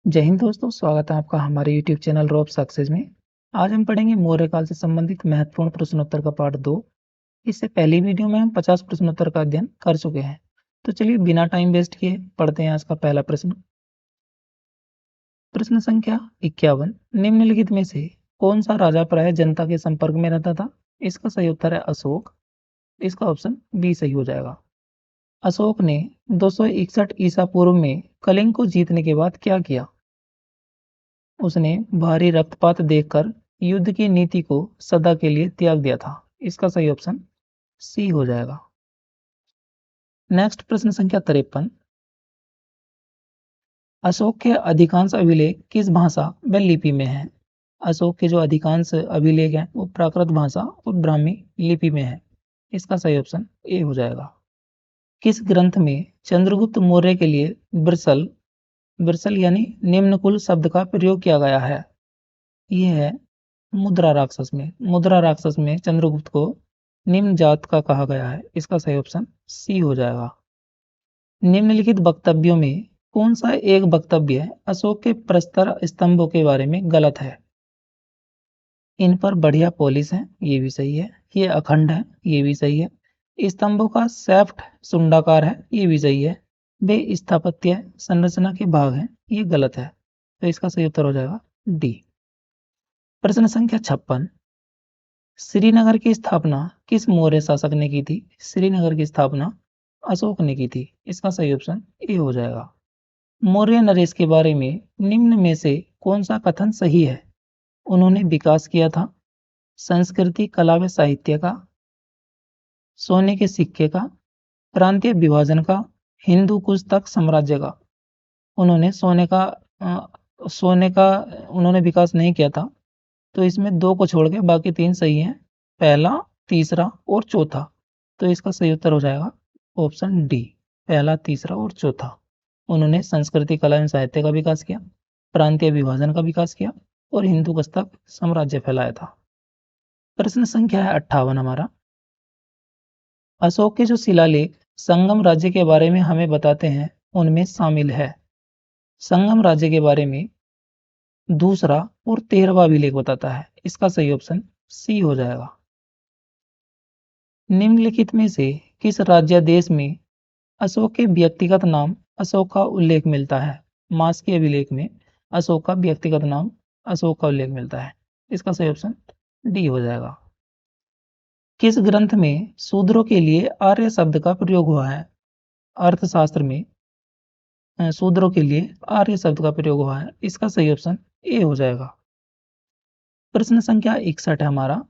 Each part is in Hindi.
जय हिंद दोस्तों, स्वागत है आपका हमारे YouTube चैनल रॉब सक्सेस में। आज हम पढ़ेंगे मौर्य काल से संबंधित महत्वपूर्ण प्रश्नोत्तर का पार्ट 2। इससे पहली वीडियो में हम 50 प्रश्नोत्तर का अध्ययन कर चुके हैं। तो चलिए बिना टाइम वेस्ट किए पढ़ते हैं आज का पहला प्रश्न। प्रश्न संख्या 51। निम्नलिखित में से कौन सा राजा प्राय जनता के संपर्क में रहता था? इसका सही उत्तर है अशोक। इसका ऑप्शन बी सही हो जाएगा। अशोक ने 261 ईसा पूर्व में कलिंग को जीतने के बाद क्या किया? उसने भारी रक्तपात देखकर युद्ध की नीति को सदा के लिए त्याग दिया था। इसका सही ऑप्शन सी हो जाएगा। नेक्स्ट प्रश्न संख्या 53। अशोक के अधिकांश अभिलेख किस भाषा व लिपि में हैं? अशोक के जो अधिकांश अभिलेख हैं वो प्राकृत भाषा और ब्राह्मी लिपि में है। इसका सही ऑप्शन ए हो जाएगा। किस ग्रंथ में चंद्रगुप्त मौर्य के लिए बिरसल बिरसल यानी निम्नकुल शब्द का प्रयोग किया गया है? यह है मुद्रा राक्षस में चंद्रगुप्त को निम्न जात का कहा गया है। इसका सही ऑप्शन सी हो जाएगा। निम्नलिखित वक्तव्यों में कौन सा एक वक्तव्य अशोक के प्रस्तर स्तंभों के बारे में गलत है? इन पर बढ़िया पॉलिश है, ये भी सही है। ये अखंड है, ये भी सही है। स्तंभों का सैफ्ट सुंडाकार है, ये भी सही है। वे स्थापत्य संरचना के भाग हैं, ये गलत है। तो इसका सही उत्तर हो जाएगा डी। प्रश्न संख्या 56। श्रीनगर की स्थापना किस मौर्य शासक ने की थी? श्रीनगर की स्थापना अशोक ने की थी। इसका सही ऑप्शन ए हो जाएगा। मौर्य नरेश के बारे में निम्न में से कौन सा कथन सही है? उन्होंने विकास किया था संस्कृति, कला व साहित्य का, सोने के सिक्के का, प्रांतीय विभाजन का, हिंदू कुश तक साम्राज्य का। उन्होंने सोने का उन्होंने विकास नहीं किया था। तो इसमें दो को छोड़ के बाकी तीन सही हैं, पहला, तीसरा और चौथा। तो इसका सही उत्तर हो जाएगा ऑप्शन डी, पहला, तीसरा और चौथा। उन्होंने संस्कृति, कला एवं साहित्य का विकास किया, प्रांतीय विभाजन का विकास किया और हिंदू कुश तक साम्राज्य फैलाया था। प्रश्न संख्या है 58 हमारा। अशोक के जो शिलालेख संगम राज्य के बारे में हमें बताते हैं उनमें शामिल है। संगम राज्य के बारे में दूसरा और 13वां अभिलेख बताता है। इसका सही ऑप्शन सी हो जाएगा। निम्नलिखित में से किस राज्यादेश में अशोक के व्यक्तिगत नाम अशोक का उल्लेख मिलता है? मास के अभिलेख में अशोक का व्यक्तिगत नाम अशोक का उल्लेख मिलता है। इसका सही ऑप्शन डी हो जाएगा। किस ग्रंथ में शूद्रों के लिए आर्य शब्द का प्रयोग हुआ है? अर्थशास्त्र में शूद्रों के लिए आर्य शब्द का प्रयोग हुआ है। इसका सही ऑप्शन ए हो जाएगा। प्रश्न संख्या 61 है हमारा।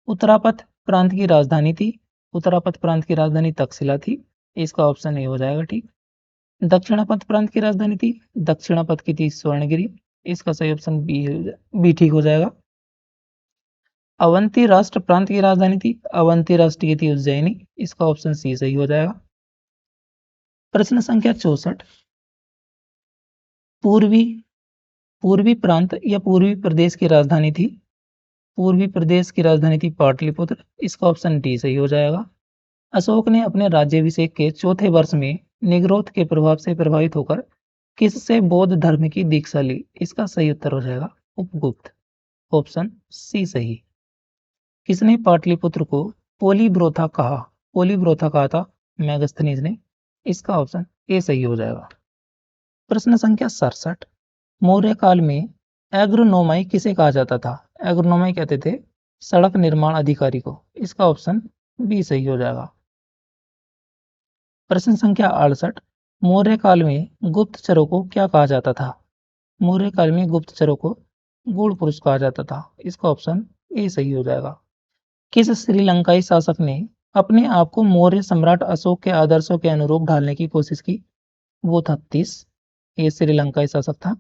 उत्तरापथ प्रांत की राजधानी थी। उत्तरापथ प्रांत की राजधानी तक्षशिला थी। इसका ऑप्शन ए हो जाएगा ठीक। दक्षिणापथ प्रांत की राजधानी थी। दक्षिणापथ की थी स्वर्णगिरी। इसका सही ऑप्शन बी ठीक हो जाएगा। अवंती राष्ट्र प्रांत की राजधानी थी। अवंती राष्ट्र की थी उज्जैनी। इसका ऑप्शन सी सही हो जाएगा। प्रश्न संख्या 64। पूर्वी पूर्वी प्रांत या पूर्वी प्रदेश की राजधानी थी। पूर्वी प्रदेश की राजधानी थी पाटलिपुत्र। इसका ऑप्शन डी सही हो जाएगा। अशोक ने अपने राज्याभिषेक के चौथे वर्ष में निग्रोध के प्रभाव से प्रभावित होकर किससे बौद्ध धर्म की दीक्षा ली? इसका सही उत्तर हो जाएगा उपगुप्त। ऑप्शन सी सही। किसने पाटलिपुत्र को पोलीब्रोथा कहा? पोलीब्रोथा कहा था मेगस्थनीज ने। इसका ऑप्शन ए सही हो जाएगा। प्रश्न संख्या 67। मौर्य काल में एग्रोनोमाई किसे कहा जाता था? एग्रोनोमाई कहते थे सड़क निर्माण अधिकारी को। इसका ऑप्शन बी सही हो जाएगा। प्रश्न संख्या 68। मौर्य काल में गुप्तचरों को क्या कहा जाता था? मौर्य काल में गुप्तचरों को गूढ़ पुरुष कहा जाता था। इसका ऑप्शन ए सही हो जाएगा। किस श्रीलंकाई शासक ने अपने आप को मौर्य सम्राट अशोक के आदर्शों के अनुरूप ढालने की कोशिश की? वो था तीस। ये श्रीलंकाई शासक था।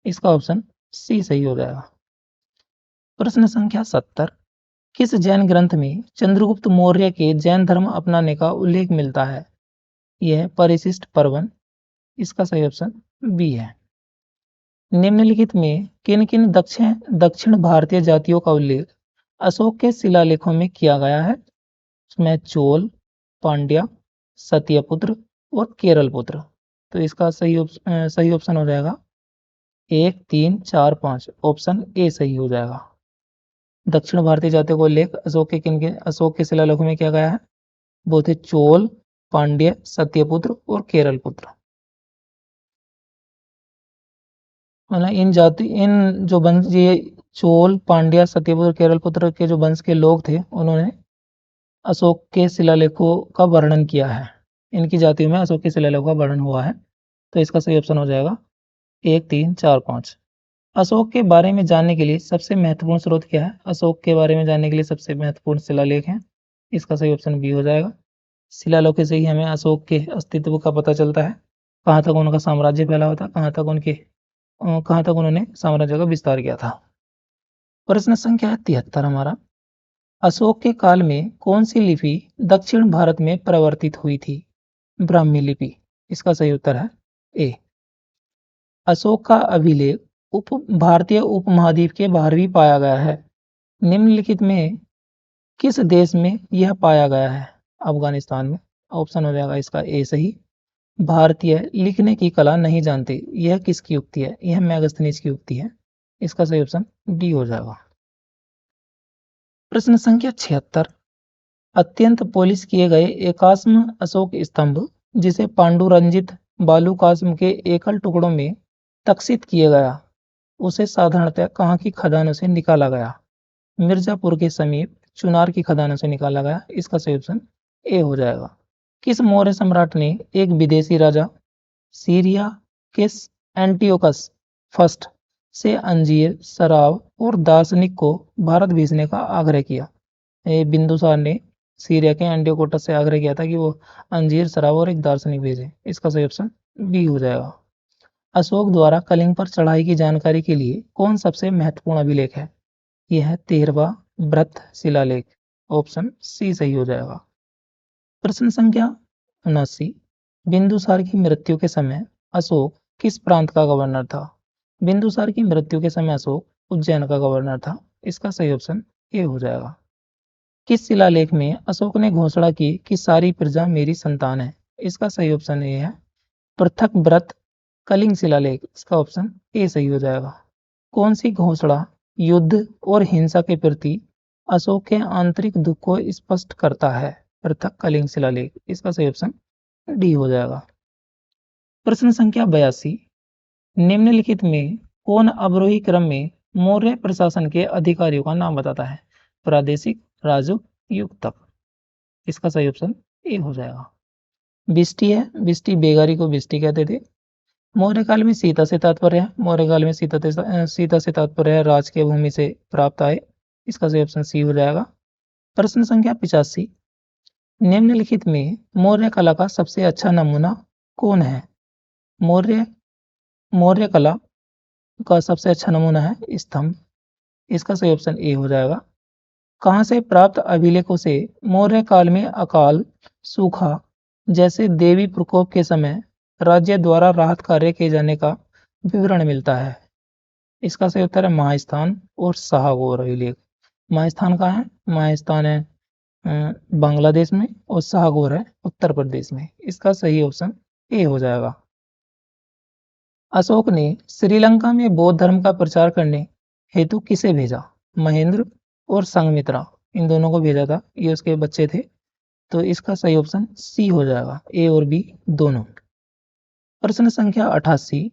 इसका ऑप्शन सी सही हो जाएगा। प्रश्न संख्या 70। किस जैन ग्रंथ में चंद्रगुप्त मौर्य के जैन धर्म अपनाने का उल्लेख मिलता है? यह परिशिष्ट पर्वन। इसका सही ऑप्शन बी है। निम्नलिखित में किन किन दक्षिण भारतीय जातियों का उल्लेख अशोक के शिलालेखों में किया गया है? उसमें चोल, पांड्या, सत्यपुत्र और केरल पुत्र। तो इसका सही ऑप्शन हो जाएगा 1, 3, 4, 5 ऑप्शन ए सही हो जाएगा। दक्षिण भारतीय जातियों को उल्लेख अशोक के शिलालेखों में किया गया है? वो थे चोल, पांड्य, सत्यपुत्र और केरलपुत्र। मतलब इन जो वंश ये चोल, पांड्या, सत्यपुत्र, केरलपुत्र के जो वंश के लोग थे, उन्होंने अशोक के शिलालेखों का वर्णन किया है। इनकी जातियों में अशोक के शिलालेखों का वर्णन हुआ है। तो इसका सही ऑप्शन हो जाएगा 1, 3, 4, 5। अशोक के बारे में जानने के लिए सबसे महत्वपूर्ण स्रोत क्या है? अशोक के बारे में जानने के लिए सबसे महत्वपूर्ण शिलालेख है। इसका सही ऑप्शन बी हो जाएगा। शिलालेखों से ही हमें अशोक के अस्तित्व का पता चलता है, कहाँ तक उनका साम्राज्य फैला हुआ था, कहाँ तक उन्होंने साम्राज्य का विस्तार किया था। प्रश्न संख्या 73 हमारा, अशोक के काल में कौन सी लिपि दक्षिण भारत में परिवर्तित हुई थी? ब्राह्मी लिपि। इसका सही उत्तर है ए। अशोक का अभिलेख भारतीय उपमहाद्वीप के बाहर भी पाया गया है। निम्नलिखित में किस देश में यह पाया गया है? अफगानिस्तान में। ऑप्शन हो जाएगा इसका ए सही। भारतीय लिखने की कला नहीं जानते, यह किसकी उक्ति है? यह मैगस्थनीज की उक्ति है। इसका सही ऑप्शन डी हो जाएगा। प्रश्न संख्या 76, अत्यंत पॉलिश किए गए एकाश्म अशोक स्तंभ जिसे पांडुरंजित बालूकाश्म के एकल टुकड़ों में तक्षित किया गया, उसे साधारणतः कहाँ की खदानों से निकाला गया? मिर्जापुर के समीप चुनार की खदानों से निकाला गया। इसका सही ऑप्शन ए हो जाएगा। किस मौर्य सम्राट ने एक विदेशी राजा सीरिया के एंटियोकस फर्स्ट से अंजीर, शराब और दार्शनिक को भारत भेजने का आग्रह किया? बिंदुसार ने सीरिया के एंटियोकोटस से आग्रह किया था कि वो अंजीर, शराब और एक दार्शनिक भेजे। इसका सही ऑप्शन बी हो जाएगा। अशोक द्वारा कलिंग पर चढ़ाई की जानकारी के लिए कौन सबसे महत्वपूर्ण अभिलेख है? यह है 13वां ब्रत शिलालेख। ऑप्शन सी सही हो जाएगा। प्रश्न संख्या 79, बिंदुसार की मृत्यु के समय अशोक किस प्रांत का गवर्नर था? बिंदुसार की मृत्यु के समय अशोक उज्जैन का गवर्नर था। इसका सही ऑप्शन ए हो जाएगा। किस शिलालेख में अशोक ने घोषणा की कि सारी प्रजा मेरी संतान है? इसका सही ऑप्शन ए है पृथक व्रत कलिंग शिलालेख। इसका ऑप्शन ए सही हो जाएगा। कौन सी घोषणा युद्ध और हिंसा के प्रति अशोक के आंतरिक दुख को स्पष्ट करता है? पृथक कलिंग शिलालेख। इसका सही ऑप्शन डी हो जाएगा। प्रश्न संख्या 82, निम्नलिखित में कौन अवरोही क्रम में मौर्य प्रशासन के अधिकारियों का नाम बताता है? प्रादेशिक, राजूक, युक्तक। इसका सही ऑप्शन ए हो जाएगा। बिष्टी है, बिष्टी बेगारी को बिष्टी कहते थे। मौर्य काल में सीता से तात्पर्य है, मौर्य काल में सीता से तात्पर्य है राज के भूमि से प्राप्त आए। इसका सही ऑप्शन सी हो जाएगा। प्रश्न संख्या 85, निम्नलिखित में मौर्य कला का सबसे अच्छा नमूना कौन है? मौर्य कला का सबसे अच्छा नमूना है स्तंभ। इसका सही ऑप्शन ए हो जाएगा। कहाँ से प्राप्त अभिलेखों से मौर्य काल में अकाल, सूखा जैसे देवी प्रकोप के समय राज्य द्वारा राहत कार्य किए जाने का विवरण मिलता है? इसका सही उत्तर है महास्थान और शाहगोर अभिलेख। महास्थान कहाँ है? महास्थान है बांग्लादेश में और शाहगोर है उत्तर प्रदेश में। इसका सही ऑप्शन ए हो जाएगा। अशोक ने श्रीलंका में बौद्ध धर्म का प्रचार करने हेतु किसे भेजा? महेंद्र और संघमित्रा, इन दोनों को भेजा था। ये उसके बच्चे थे। तो इसका सही ऑप्शन सी हो जाएगा, ए और बी दोनों। प्रश्न संख्या 88,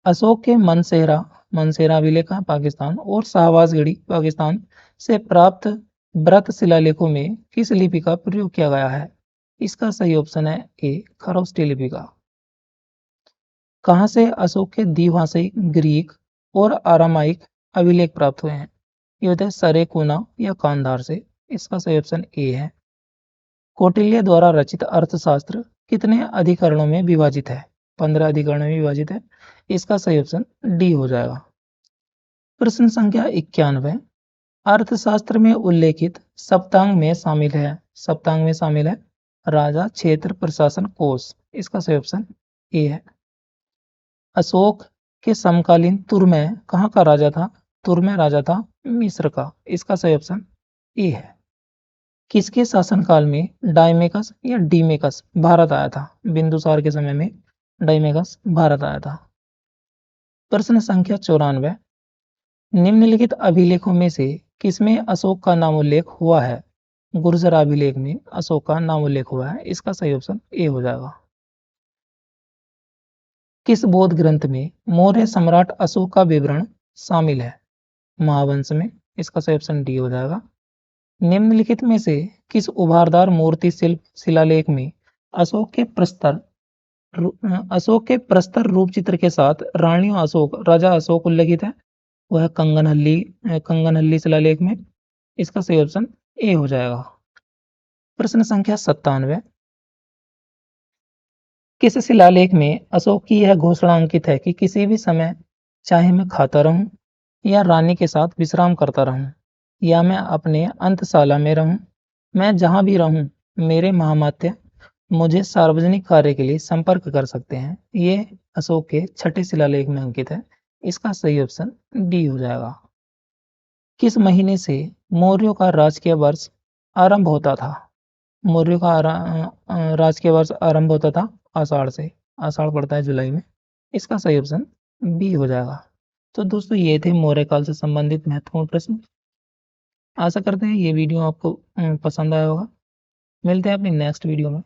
अशोक के मनसेरा अभिलेख पाकिस्तान और शाहबाजगढ़ी पाकिस्तान से प्राप्त व्रत शिलालेखों में किस लिपि का प्रयोग किया गया है? इसका सही ऑप्शन है ए खरोष्टी लिपि का। कहाँ से अशोक के द्विभाषी ग्रीक और आरामाइक अभिलेख प्राप्त हुए हैं? ये होते हैं सरेकुना या कांधार से। इसका सही ऑप्शन ए है। कौटिल्य द्वारा रचित अर्थशास्त्र कितने अधिकरणों में विभाजित है? 15 अधिकरणों में विभाजित है। इसका सही ऑप्शन डी हो जाएगा। प्रश्न संख्या 91, अर्थशास्त्र में उल्लेखित सप्तांग में शामिल है राजा, क्षेत्र, प्रशासन, कोष। इसका सही ऑप्शन ए है। अशोक के समकालीन तुर्मै कहाँ का राजा था? तुर्मै राजा था मिस्र का। इसका सही ऑप्शन ए है। किसके शासनकाल में डायमेकस या डीमेकस भारत आया था? बिंदुसार के समय में डायमेकस भारत आया था। प्रश्न संख्या 94। निम्नलिखित अभिलेखों में से किसमें अशोक का नामोल्लेख हुआ है? गुर्जर अभिलेख में अशोक का नामोल्लेख हुआ है। इसका सही ऑप्शन ए हो जाएगा। किस बौद्ध ग्रंथ में मौर्य सम्राट अशोक का विवरण शामिल है? महावंश में। इसका सही ऑप्शन डी हो जाएगा। निम्नलिखित में से किस उभारदार मूर्ति शिल्प शिलालेख में अशोक के प्रस्तर रूप चित्र के साथ रानियों अशोक राजा अशोक उल्लेखित है? वह कंगनहल्ली शिलालेख में। इसका सही ऑप्शन ए हो जाएगा। प्रश्न संख्या 97। किस शिलालेख में अशोक की यह घोषणा अंकित है कि किसी भी समय चाहे मैं खाता रहूं या रानी के साथ विश्राम करता रहूं या मैं अपने अंतशाला में रहूं, मैं जहां भी रहूं मेरे महामात्य मुझे सार्वजनिक कार्य के लिए संपर्क कर सकते हैं? ये अशोक के छठे शिलालेख में अंकित है। इसका सही ऑप्शन डी हो जाएगा। किस महीने से मौर्यों का राजकीय वर्ष आरंभ होता था? मौर्यों का राजकीय वर्ष आरंभ होता था आषाढ़ से। आषाढ़ पड़ता है जुलाई में। इसका सही ऑप्शन बी हो जाएगा। तो दोस्तों ये थे मौर्य काल से संबंधित महत्वपूर्ण प्रश्न। आशा करते हैं ये वीडियो आपको पसंद आया होगा। मिलते हैं अपनी नेक्स्ट वीडियो में।